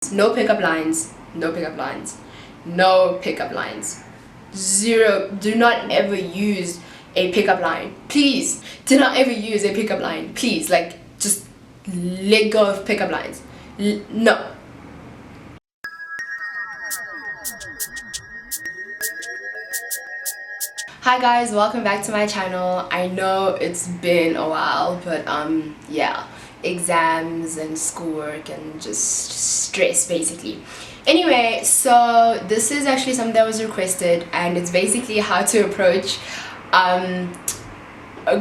No pickup lines, no pickup lines, no pickup lines. Zero. Do not ever use a pickup line. Please, do not ever use a pickup line. Please, like, just let go of pickup lines. No. Hi guys, welcome back to my channel. I know it's been a while, but yeah, exams and schoolwork and just stress basically. Anyway, so this is actually something that was requested, and it's basically how to approach a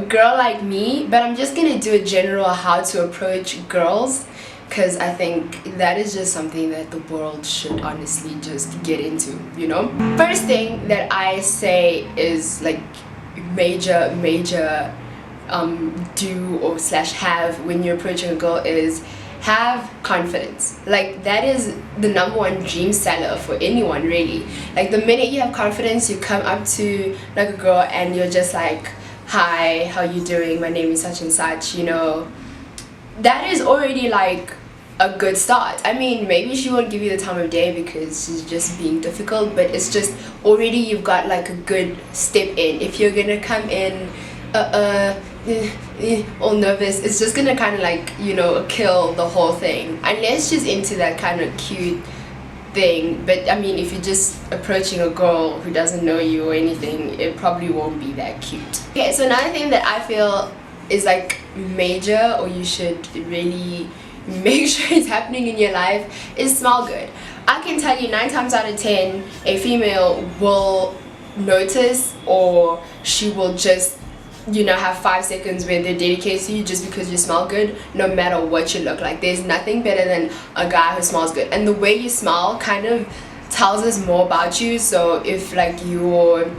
girl like me, but I'm just gonna do a general how to approach girls, because I think that is just something that the world should honestly just get into, you know. First thing that I say is like major do or slash have when you're approaching a girl is have confidence. Like, that is the number one dream seller for anyone, really. Like, the minute you have confidence, you come up to like a girl and you're just like, hi, how you doing, my name is such and such, you know. That is already like a good start. I mean, maybe she won't give you the time of day because she's just being difficult, but it's just already you've got like a good step in. If you're gonna come in all nervous, it's just gonna kind of like, you know, kill the whole thing, unless she's into that kind of cute thing. But I mean, if you're just approaching a girl who doesn't know you or anything, it probably won't be that cute. Okay, so another thing that I feel is like major, or you should really make sure it's happening in your life, is smell good. I can tell you 9 times out of 10 a female will notice, or she will just, you know, have 5 seconds where they're dedicated to you just because you smell good, no matter what you look like. There's nothing better than a guy who smells good, and the way you smell kind of tells us more about you. So if like your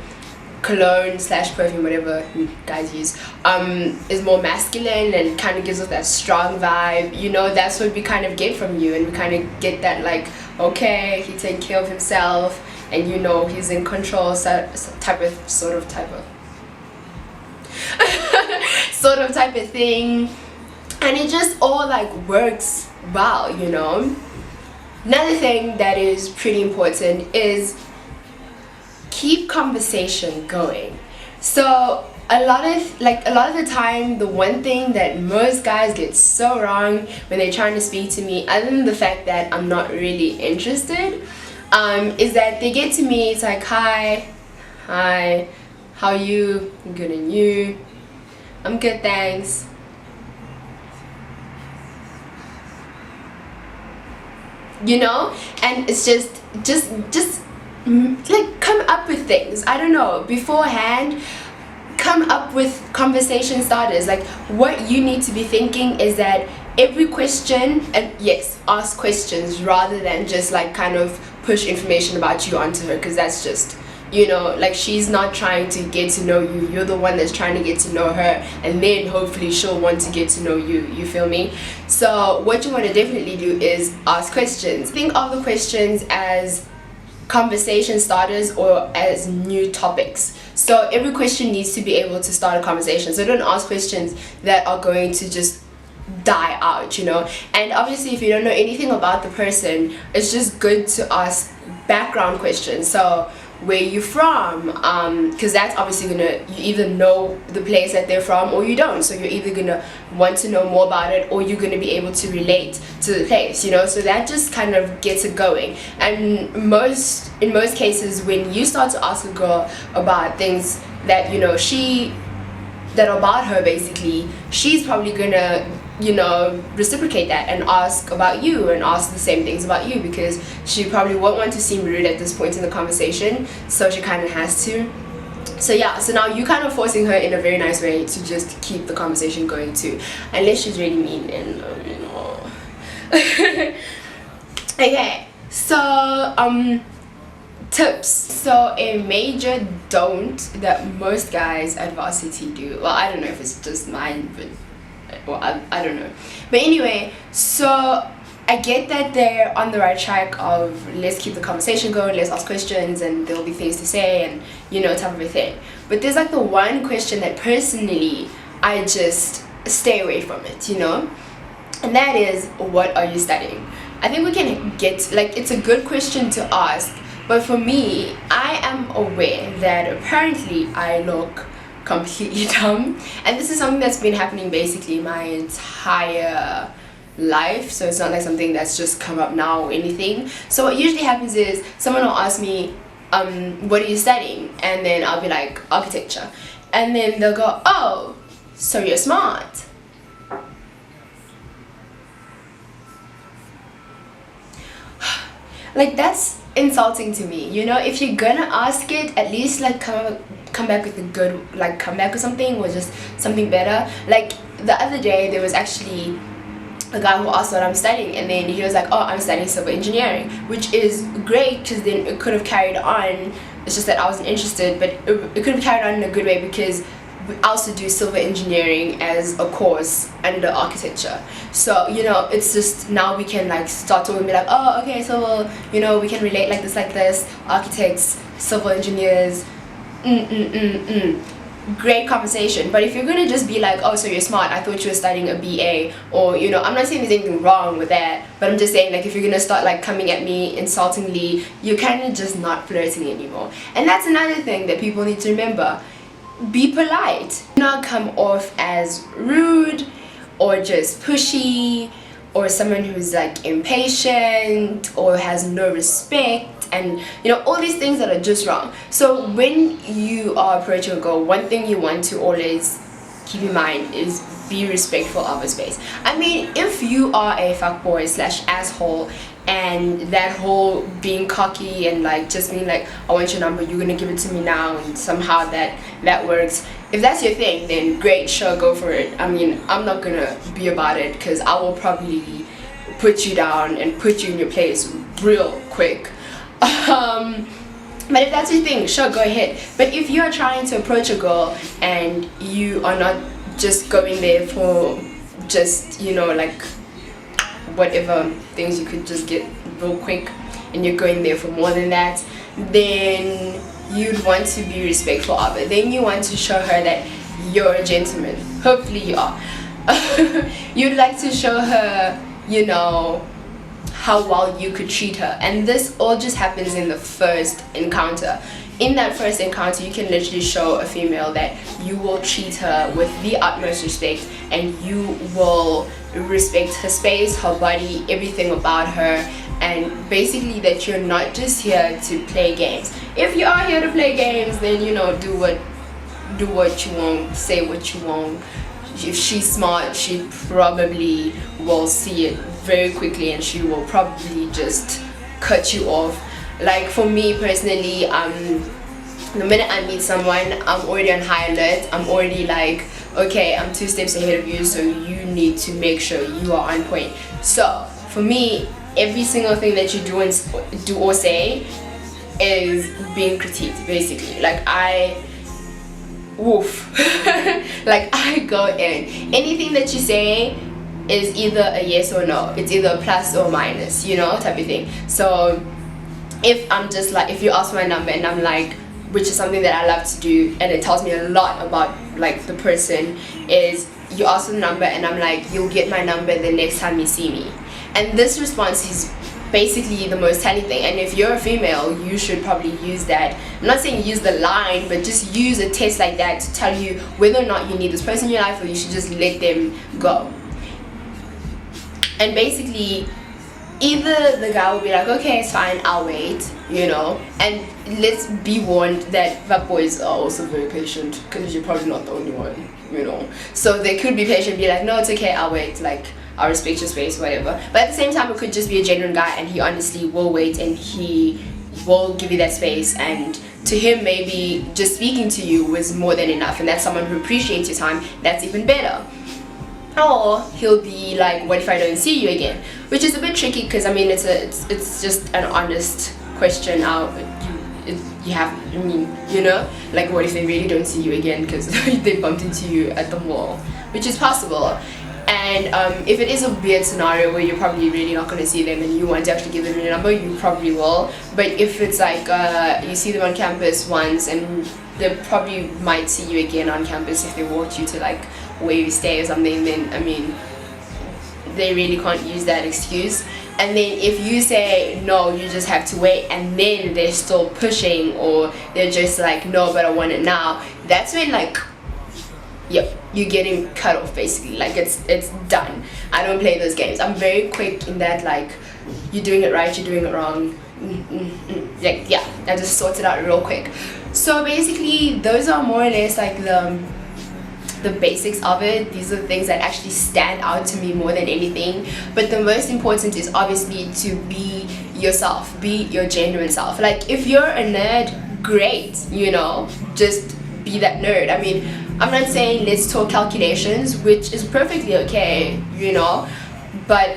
cologne slash perfume, whatever guys use, is more masculine and kind of gives us that strong vibe, you know, that's what we kind of get from you. And we kind of get that like, okay, he takes care of himself, and you know, he's in control, sort of type of thing, and it just all like works well, you know. Another thing that is pretty important is keep conversation going. So a lot of the time, the one thing that most guys get so wrong when they're trying to speak to me, other than the fact that I'm not really interested, is that they get to me, it's like, hi, how are you? I'm good, and you? I'm good, thanks. You know, and it's just like, come up with things, I don't know, beforehand. Come up with conversation starters. Like, what you need to be thinking is that every question, and yes, ask questions rather than just like kind of push information about you onto her, because that's just, you know, like, she's not trying to get to know you, you're the one that's trying to get to know her, and then hopefully she'll want to get to know you, you feel me? So what you want to definitely do is ask questions. Think of the questions as conversation starters or as new topics. So every question needs to be able to start a conversation. So don't ask questions that are going to just die out, you know. And obviously, if you don't know anything about the person, it's just good to ask background questions. So where you from, because that's obviously gonna, you either know the place that they're from or you don't, so you're either gonna want to know more about it, or you're gonna be able to relate to the place, you know. So that just kind of gets it going. And in most cases, when you start to ask a girl about things that, you know, that are about her, basically, she's probably gonna, you know, reciprocate that and ask about you and ask the same things about you, because she probably won't want to seem rude at this point in the conversation, so she kind of has to. So yeah, so now you kind of forcing her in a very nice way to just keep the conversation going too, unless she's really mean and you know. Okay, so tips. So a major don't that most guys at varsity do, well, I don't know if it's just mine, but well, I don't know. But anyway, so I get that they're on the right track of let's keep the conversation going, let's ask questions, and there'll be things to say, and you know, type of a thing. But there's like the one question that personally I just stay away from it, you know, and that is, what are you studying? I think we can get, like, it's a good question to ask, but for me, I am aware that apparently I look completely dumb, and this is something that's been happening basically my entire life, so it's not like something that's just come up now or anything. So what usually happens is someone will ask me, what are you studying? And then I'll be like, architecture. And then they'll go, oh, so you're smart. Like, that's insulting to me, you know? If you're gonna ask it, at least like come back with a good, like, come back with something, or just something better. Like the other day there was actually a guy who asked what I'm studying, and then he was like, oh, I'm studying civil engineering, which is great, because then it could have carried on. It's just that I wasn't interested, but it could have carried on in a good way, because we also do civil engineering as a course under architecture. So, you know, it's just now we can like start talking and be like, oh, okay, so well, you know, we can relate like this, architects, civil engineers, great conversation. But if you're gonna just be like, oh, so you're smart, I thought you were studying a BA, or, you know, I'm not saying there's anything wrong with that, but I'm just saying, like, if you're gonna start like coming at me insultingly, you're kind of just not flirting anymore. And that's another thing that people need to remember. Be polite. Do not come off as rude or just pushy, or someone who's like impatient or has no respect, and you know, all these things that are just wrong. So when you are approaching a girl, one thing you want to always keep in mind is be respectful of her space. I mean, if you are a fuckboy / asshole, and that whole being cocky and like just being like, I want your number, you're gonna give it to me now, and somehow that works, if that's your thing, then great, sure, go for it. I mean, I'm not gonna be about it, because I will probably put you down and put you in your place real quick. But if that's your thing, sure, go ahead. But if you are trying to approach a girl and you are not just going there for just, you know, like whatever things you could just get real quick, and you're going there for more than that, then you'd want to be respectful of it. Then you want to show her that you're a gentleman. Hopefully you are. You'd like to show her, you know, how well you could treat her, and this all just happens in the first encounter. In that first encounter, you can literally show a female that you will treat her with the utmost respect, and you will respect her space, her body, everything about her, and basically that you're not just here to play games. If you are here to play games, then, you know, do what you want, say what you want. If she's smart, she probably will see it very quickly, and she will probably just cut you off. Like for me personally, the minute I meet someone, I'm already on high alert. I'm already like, okay, I'm 2 steps ahead of you, so you need to make sure you are on point. So for me, every single thing that you do or say is being critiqued, basically. Like like I go in. Anything that you say is either a yes or no. It's either a plus or minus, you know, type of thing. So if I'm just like, if you ask my number and I'm like, which is something that I love to do, and it tells me a lot about like the person, is you ask the number and I'm like, you'll get my number the next time you see me. And this response is basically the most telling thing. And if you're a female, you should probably use that. I'm not saying use the line, but just use a test like that to tell you whether or not you need this person in your life, or you should just let them go. And basically, either the guy will be like, okay, it's fine, I'll wait, you know. And let's be warned that fuckboys are also very patient, because you're probably not the only one, you know. So they could be patient, be like, no, it's okay, I'll wait, like, I'll respect your space, whatever. But at the same time, it could just be a genuine guy, and he honestly will wait, and he will give you that space, and to him, maybe just speaking to you was more than enough, and that's someone who appreciates your time. That's even better. Or he'll be like, what if I don't see you again? Which is a bit tricky, because I mean, it's just an honest question. You have, I mean, you know, like, what if they really don't see you again because they bumped into you at the mall, which is possible. And if it is a weird scenario where you're probably really not going to see them and you want to actually give them your number, you probably will. But if it's like you see them on campus once, and they probably might see you again on campus if they walked you to like where you stay or something, then I mean, they really can't use that excuse. And then if you say no, you just have to wait, and then they're still pushing, or they're just like, no, but I want it now, that's when like, yep, you're getting cut off basically. Like it's done. I don't play those games. I'm very quick in that, like, you're doing it right, you're doing it wrong, like, yeah, I just sort it out real quick. So basically those are more or less like the basics of it. These are the things that actually stand out to me more than anything. But the most important is obviously to be yourself, be your genuine self. Like if you're a nerd, great, you know, just be that nerd. I mean, I'm not saying let's talk calculations, which is perfectly okay, you know, but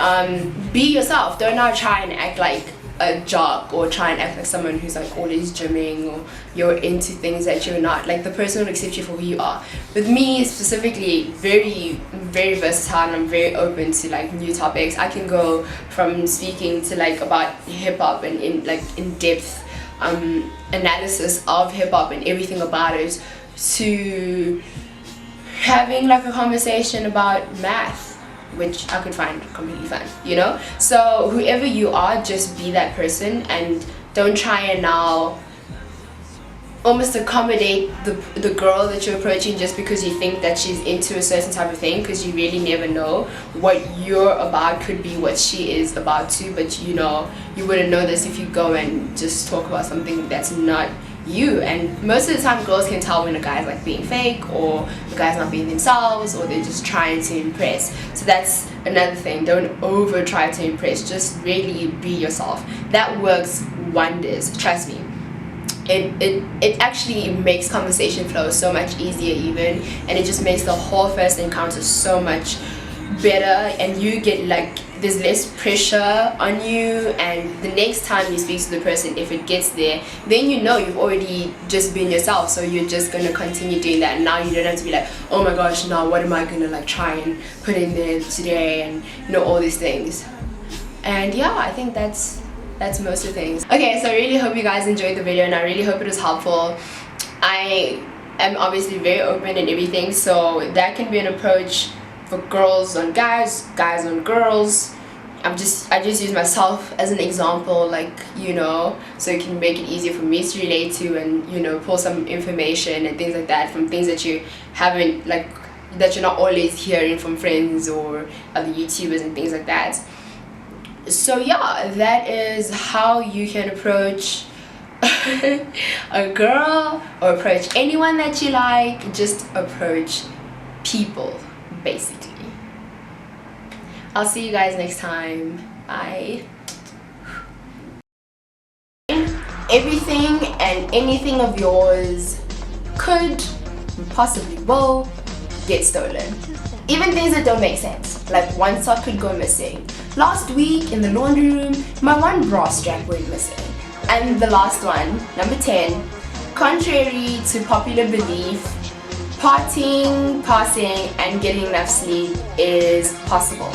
be yourself. Don't now try and act like a jock, or try and act like someone who's like always gymming, or you're into things that you're not. Like the person will accept you for who you are. With me specifically, very versatile, and I'm very open to like new topics. I can go from speaking to like about hip-hop and in depth analysis of hip-hop and everything about it, to having like a conversation about math, which I could find completely fun, you know. So whoever you are, just be that person, and don't try and now almost accommodate the girl that you're approaching just because you think that she's into a certain type of thing, because you really never know what you're about could be what she is about too. But you know, you wouldn't know this if you go and just talk about something that's not you. And most of the time girls can tell when a guy's like being fake, or the guy's not being themselves, or they're just trying to impress. So that's another thing. Don't over try to impress, just really be yourself. That works wonders, trust me. It actually makes conversation flow so much easier even, and it just makes the whole first encounter so much better, and you get like, there's less pressure on you, and the next time you speak to the person, if it gets there, then you know you've already just been yourself, so you're just going to continue doing that. And now you don't have to be like, oh my gosh, now what am I going to like try and put in there today, and you know, all these things. And yeah, I think that's most of the things. Okay, so I really hope you guys enjoyed the video, and I really hope it was helpful. I am obviously very open and everything, so that can be an approach for girls on guys, guys on girls. I just use myself as an example, like, you know, so it can make it easier for me to relate to, and you know, pull some information and things like that from things that you haven't, like, that you're not always hearing from friends or other YouTubers and things like that. So yeah, that is how you can approach a girl, or approach anyone that you like. Just approach people, basically. I'll see you guys next time. Bye. Everything and anything of yours could, possibly will, get stolen. Even things that don't make sense. Like one sock could go missing. Last week in the laundry room, my one bra strap went missing. And the last one, number 10, contrary to popular belief, partying, passing, and getting enough sleep is possible.